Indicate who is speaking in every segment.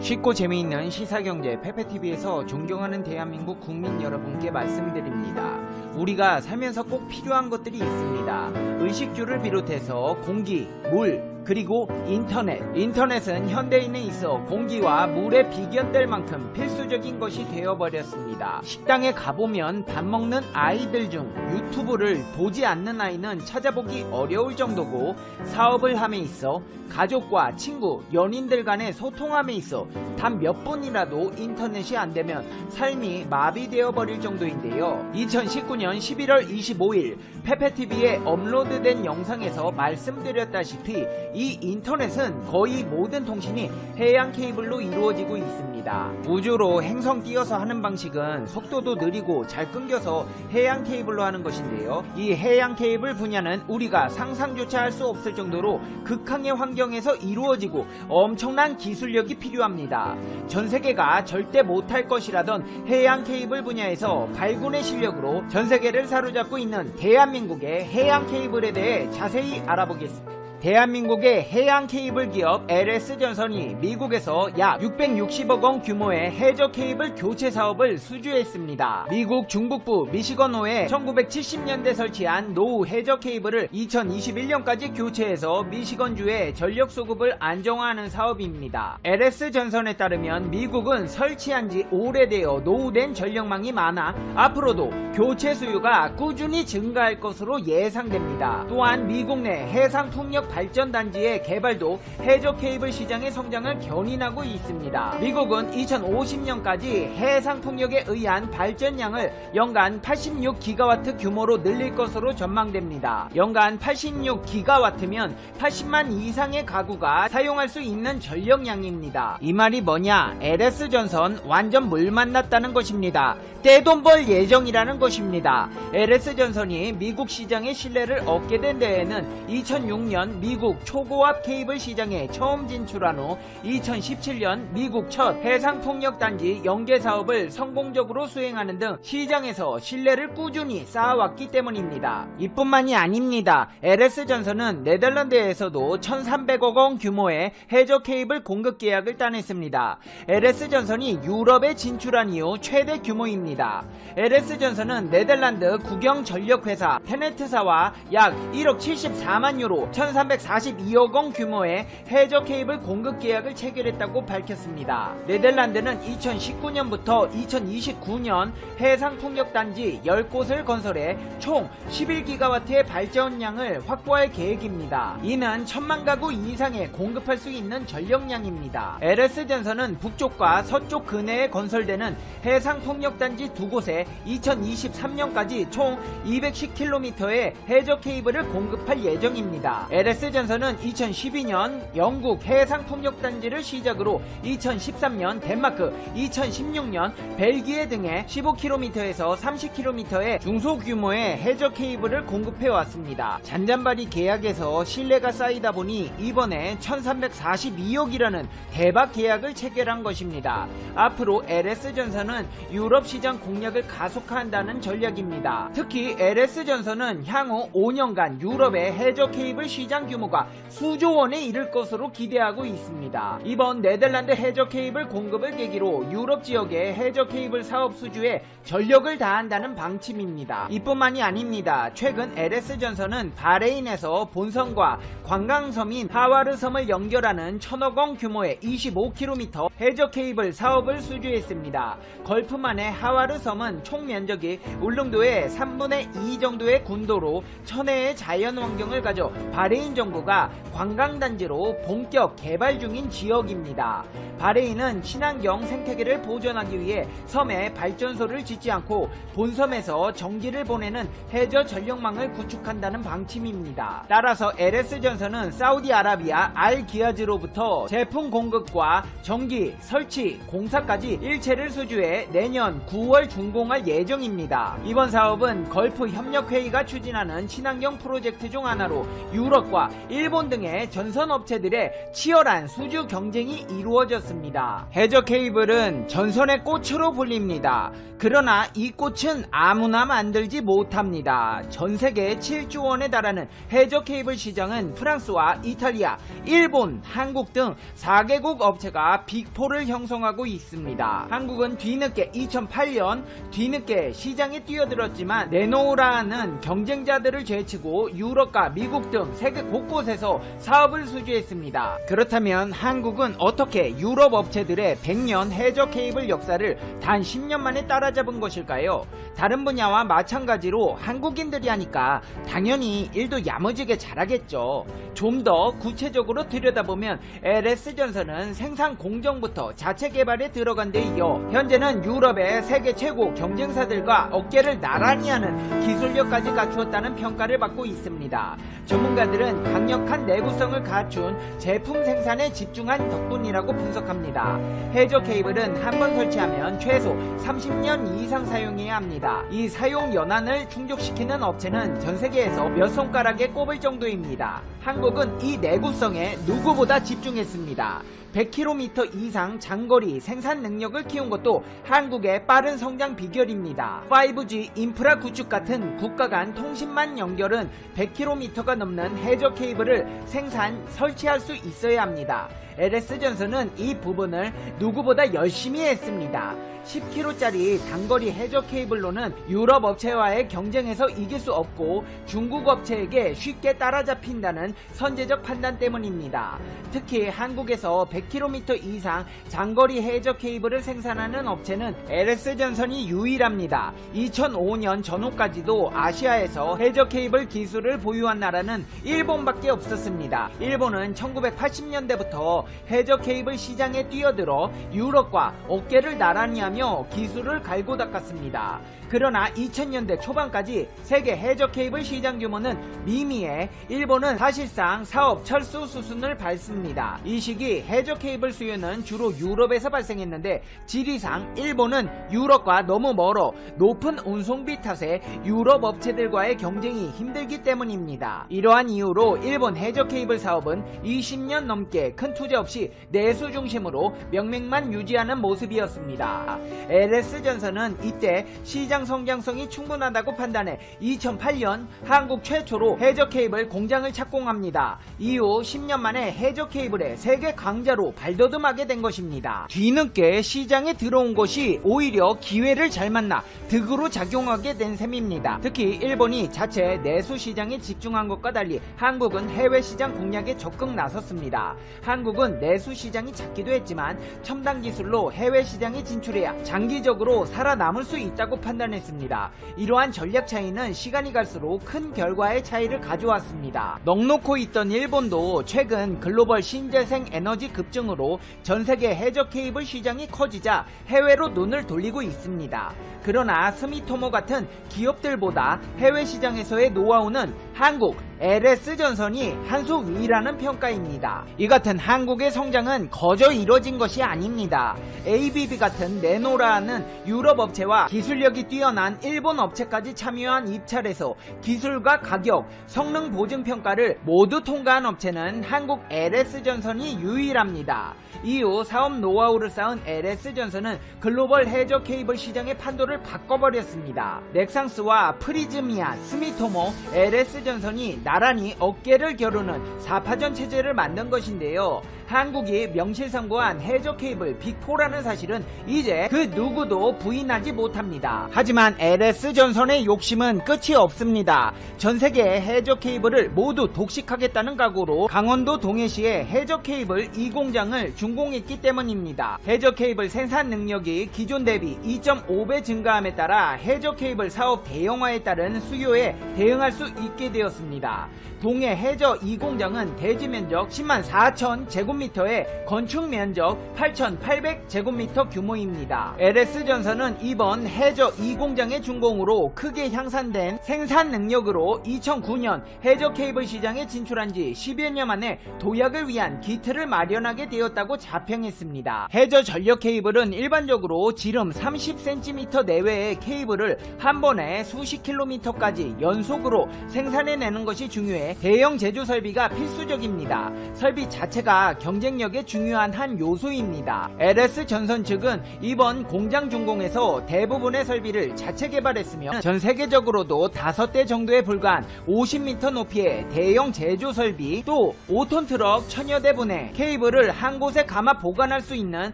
Speaker 1: 쉽고 재미있는 시사경제 페페TV에서 존경하는 대한민국 국민 여러분께 말씀드립니다. 우리가 살면서 꼭 필요한 것들이 있습니다. 의식주를 비롯해서 공기, 물, 그리고 인터넷은 현대인에 있어 공기와 물에 비견될 만큼 필수적인 것이 되어버렸습니다. 식당에 가보면 밥 먹는 아이들 중 유튜브를 보지 않는 아이는 찾아보기 어려울 정도고, 사업을 함에 있어 가족과 친구, 연인들 간의 소통함에 있어 단 몇 분이라도 인터넷이 안되면 삶이 마비되어 버릴 정도인데요. 2019년 11월 25일 페페TV에 업로드된 영상에서 말씀드렸다시피 이 인터넷은 거의 모든 통신이 해양 케이블로 이루어지고 있습니다. 우주로 행성 띄어서 하는 방식은 속도도 느리고 잘 끊겨서 해양 케이블로 하는 것인데요. 이 해양 케이블 분야는 우리가 상상조차 할 수 없을 정도로 극한의 환경에서 이루어지고 엄청난 기술력이 필요합니다. 전세계가 절대 못할 것이라던 해양 케이블 분야에서 발군의 실력으로 전세계를 사로잡고 있는 대한민국의 해양 케이블에 대해 자세히 알아보겠습니다. 대한민국의 해양 케이블 기업 LS전선이 미국에서 약 660억 원 규모의 해저 케이블 교체 사업을 수주했습니다. 미국 중북부 미시건호에 1970년대 설치한 노후 해저 케이블을 2021년까지 교체해서 미시건주의 전력 수급을 안정화하는 사업입니다. LS전선에 따르면 미국은 설치한 지 오래되어 노후된 전력망이 많아 앞으로도 교체 수요가 꾸준히 증가할 것으로 예상됩니다. 또한 미국 내 해상 풍력 발전단지의 개발도 해저 케이블 시장의 성장을 견인하고 있습니다. 미국은 2050년까지 해상 풍력에 의한 발전량을 연간 86기가와트 규모로 늘릴 것으로 전망됩니다. 연간 86기가와트면 80만 이상의 가구가 사용할 수 있는 전력량입니다. 이 말이 뭐냐? LS전선 완전 물 만났다는 것입니다. 떼돈 벌 예정이라는 것입니다. LS전선이 미국 시장의 신뢰를 얻게 된 데에는 2006년 미국 초고압 케이블 시장에 처음 진출한 후 2017년 미국 첫 해상풍력단지 연계 사업을 성공적으로 수행하는 등 시장에서 신뢰를 꾸준히 쌓아왔기 때문입니다. 이뿐만이 아닙니다. LS전선은 네덜란드에서도 1300억 원 규모의 해저 케이블 공급 계약을 따냈습니다. LS전선이 유럽에 진출한 이후 최대 규모입니다. LS전선은 네덜란드 국영전력회사 테네트사와 약 1억 74만 유로 1342억 원 규모의 해저 케이블 공급 계약을 체결했다고 밝혔습니다. 네덜란드는 2019년부터 2029년 해상풍력단지 10곳을 건설해 총 11기가와트의 발전량을 확보할 계획입니다. 이는 1000만 가구 이상에 공급할 수 있는 전력량입니다. LS전선은 북쪽과 서쪽 근해에 건설되는 해상풍력단지 두 곳에 2023년까지 총 210km의 해저 케이블을 공급할 예정입니다. LS전선은 2012년 영국 해상풍력단지를 시작으로 2013년 덴마크, 2016년 벨기에 등의 15km에서 30km의 중소규모의 해저 케이블을 공급해왔습니다. 잔잔바리 계약에서 신뢰가 쌓이다 보니 이번에 1342억이라는 대박 계약을 체결한 것입니다. 앞으로 LS전선은 유럽 시장 공략을 가속화한다는 전략입니다. 특히 LS전선은 향후 5년간 유럽의 해저 케이블 시장 규모가 수조 원에 이를 것으로 기대하고 있습니다. 이번 네덜란드 해저 케이블 공급을 계기로 유럽 지역의 해저 케이블 사업 수주에 전력을 다한다는 방침입니다. 이뿐만이 아닙니다. 최근 LS전선은 바레인에서 본섬과 관광섬인 하와르섬을 연결하는 1000억 원 규모의 25km 해저 케이블 사업을 수주했습니다. 걸프만의 하와르섬은 총 면적이 울릉도의 3분의 2 정도의 군도로 천혜의 자연 환경을 가져 바레인 정부가 관광단지로 본격 개발 중인 지역입니다. 바레인은 친환경 생태계를 보존하기 위해 섬에 발전소를 짓지 않고 본섬에서 전기를 보내는 해저 전력망을 구축한다는 방침입니다. 따라서 LS전선은 사우디아라비아 알기아즈로부터 제품 공급과 전기, 설치, 공사까지 일체를 수주해 내년 9월 준공할 예정입니다. 이번 사업은 걸프 협력회의가 추진하는 친환경 프로젝트 중 하나로 유럽과 일본 등의 전선업체들의 치열한 수주 경쟁이 이루어졌습니다. 해저 케이블은 전선의 꽃으로 불립니다. 그러나 이 꽃은 아무나 만들지 못합니다. 전세계 7조 원에 달하는 해저 케이블 시장은 프랑스와 이탈리아, 일본, 한국 등 4개국 업체가 빅4를 형성하고 있습니다. 한국은 뒤늦게 2008년 뒤늦게 시장에 뛰어들었지만 내놓으라는 경쟁자들을 제치고 유럽과 미국 등 세계 곳곳에서 사업을 수주했습니다. 그렇다면 한국은 어떻게 유럽 업체들의 100년 해저 케이블 역사를 단 10년 만에 따라잡은 것일까요? 다른 분야와 마찬가지로 한국인들이 하니까 당연히 일도 야무지게 잘하겠죠. 좀 더 구체적으로 들여다보면 LS전선은 생산 공정부터 자체 개발에 들어간 데 이어 현재는 유럽의 세계 최고 경쟁사들과 어깨를 나란히 하는 기술력까지 갖추었다는 평가를 받고 있습니다. 전문가들은 강력한 내구성을 갖춘 제품 생산에 집중한 덕분이라고 분석합니다. 해저 케이블은 한번 설치하면 최소 30년 이상 사용해야 합니다. 이 사용 연한을 충족시키는 업체는 전 세계에서 몇 손가락에 꼽을 정도입니다. 한국은 이 내구성에 누구보다 집중했습니다. 100km 이상 장거리 생산 능력을 키운 것도 한국의 빠른 성장 비결입니다. 5G 인프라 구축 같은 국가 간 통신망 연결은 100km가 넘는 해저 케이블을 생산, 설치할 수 있어야 합니다. LS전선은 이 부분을 누구보다 열심히 했습니다. 10km짜리 단거리 해저 케이블로는 유럽 업체와의 경쟁에서 이길 수 없고 중국 업체에게 쉽게 따라잡힌다는 선제적 판단 때문입니다. 특히 한국에서 100km 이상 장거리 해저 케이블을 생산하는 업체는 LS전선이 유일합니다. 2005년 전후까지도 아시아에서 해저 케이블 기술을 보유한 나라는 일본밖에 없었습니다. 일본은 1980년대부터 해저 케이블 시장에 뛰어들어 유럽과 어깨를 나란히 하며 기술을 갈고 닦았습니다. 그러나 2000년대 초반까지 세계 해저 케이블 시장 규모는 미미해 일본은 사실상 사업 철수 수순을 밟습니다. 이 시기 해저 케이블 수요는 주로 유럽에서 발생했는데 지리상 일본은 유럽과 너무 멀어 높은 운송비 탓에 유럽 업체들과의 경쟁이 힘들기 때문입니다. 이러한 이유로 일본 해저 케이블 사업은 20년 넘게 큰 투자 없이 내수 중심으로 명맥만 유지하는 모습이었습니다. LS전선은 이때 시장 성장성이 충분하다고 판단해 2008년 한국 최초로 해저 케이블 공장을 착공합니다. 이후 10년 만에 해저 케이블의 세계 강자로 발돋움하게 된 것입니다. 뒤늦게 시장에 들어온 것이 오히려 기회를 잘 만나 득으로 작용하게 된 셈입니다. 특히 일본이 자체 내수 시장에 집중한 것과 달리 한국은 해외 시장 공략에 적극 나섰습니다. 한국은 내수 시장이 작기도 했지만 첨단 기술로 해외 시장에 진출해야 장기적으로 살아남을 수 있다고 판단했습니다. 이러한 전략 차이는 시간이 갈수록 큰 결과의 차이를 가져왔습니다. 넋놓고 있던 일본도 최근 글로벌 신재생 에너지 급증으로 전세계 해저 케이블 시장이 커지자 해외로 눈을 돌리고 있습니다. 그러나 스미토모 같은 기업들보다 해외 시장에서의 노하우는 한국 LS전선이 한 수 위라는 평가입니다. 이 같은 한국의 성장은 거저 이뤄진 것이 아닙니다. ABB 같은 네노라는 유럽 업체와 기술력이 뛰어난 일본 업체까지 참여한 입찰에서 기술과 가격, 성능 보증 평가를 모두 통과한 업체는 한국 LS전선이 유일합니다. 이후 사업 노하우를 쌓은 LS전선은 글로벌 해저 케이블 시장의 판도를 바꿔버렸습니다. 넥상스와 프리즈미아, 스미토모, LS전선이 나란히 어깨를 겨루는 4파전 체제를 만든 것인데요. 한국이 명실상부한 해저 케이블 빅4라는 사실은 이제 그 누구도 부인하지 못합니다. 하지만 LS전선의 욕심은 끝이 없습니다. 전세계의 해저 케이블을 모두 독식하겠다는 각오로 강원도 동해시에 해저 케이블 2공장을 준공했기 때문입니다. 해저 케이블 생산 능력이 기존 대비 2.5배 증가함에 따라 해저 케이블 사업 대형화에 따른 수요에 대응할 수 있게 되었습니다. 동해 해저 2공장은 대지 면적 10만 4천 제곱미터에 건축 면적 8,800제곱미터 규모입니다. LS전선은 이번 해저 2공장의 준공으로 크게 향상된 생산 능력으로 2009년 해저 케이블 시장에 진출한 지 10여년 만에 도약을 위한 기틀을 마련하게 되었다고 자평했습니다. 해저 전력 케이블은 일반적으로 지름 30cm 내외의 케이블을 한 번에 수십 킬로미터까지 연속으로 생산해내는 것이 시스템이 중요해 대형 제조 설비가 필수적입니다. 설비 자체가 경쟁력에 중요한 한 요소입니다. LS 전선 측은 이번 공장 준공에서 대부분의 설비를 자체 개발했으며 전 세계적으로도 5대 정도에 불과한 50m 높이의 대형 제조 설비, 또 5톤 트럭 1000여 대 분의 케이블을 한 곳에 감아 보관할 수 있는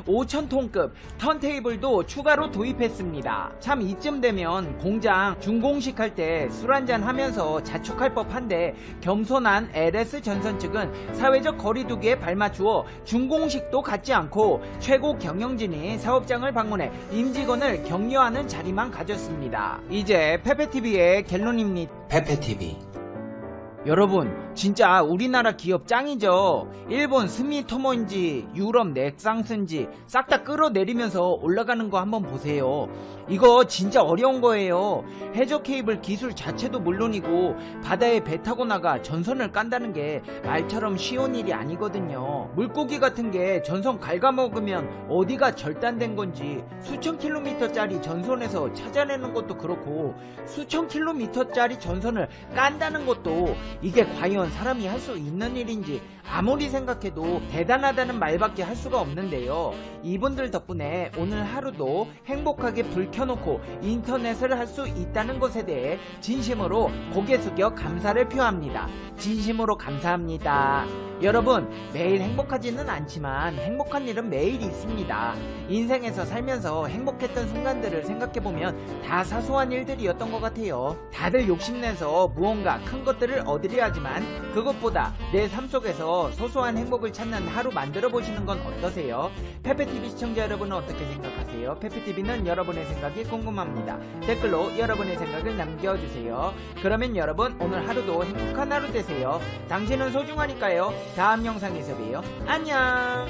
Speaker 1: 5000톤급 턴테이블도 추가로 도입했습니다. 참 이쯤 되면 공장 준공식 할 때 술 한잔 하면서 자축할 법한데, 겸손한 LS 전선 측은 사회적 거리두기에 발맞추어 준공식도 갖지 않고 최고 경영진이 사업장을 방문해 임직원을 격려하는 자리만 가졌습니다. 이제 페페TV의 결론입니다.
Speaker 2: 페페TV.
Speaker 1: 여러분, 진짜 우리나라 기업 짱이죠. 일본 스미토모인지 유럽 넥상스인지 싹 다 끌어내리면서 올라가는 거 한번 보세요. 이거 진짜 어려운 거예요. 해저 케이블 기술 자체도 물론이고 바다에 배 타고 나가 전선을 깐다는 게 말처럼 쉬운 일이 아니거든요. 물고기 같은 게 전선 갉아먹으면 어디가 절단된 건지 수천 킬로미터짜리 전선에서 찾아내는 것도 그렇고, 수천 킬로미터짜리 전선을 깐다는 것도 이게 과연 사람이 할 수 있는 일인지 아무리 생각해도 대단하다는 말밖에 할 수가 없는데요. 이분들 덕분에 오늘 하루도 행복하게 불 켜놓고 인터넷을 할 수 있다는 것에 대해 진심으로 고개 숙여 감사를 표합니다. 진심으로 감사합니다. 여러분, 매일 행복하지는 않지만 행복한 일은 매일 있습니다. 인생에서 살면서 행복했던 순간들을 생각해보면 다 사소한 일들이었던 것 같아요. 다들 욕심내서 무언가 큰 것들을 얻으려 하지만 그것보다 내 삶 속에서 소소한 행복을 찾는 하루 만들어 보시는 건 어떠세요? 페페TV 시청자 여러분은 어떻게 생각하세요? 페페TV는 여러분의 생각이 궁금합니다. 댓글로 여러분의 생각을 남겨주세요. 그러면 여러분, 오늘 하루도 행복한 하루 되세요. 당신은 소중하니까요. 다음 영상에서 봬요. 안녕.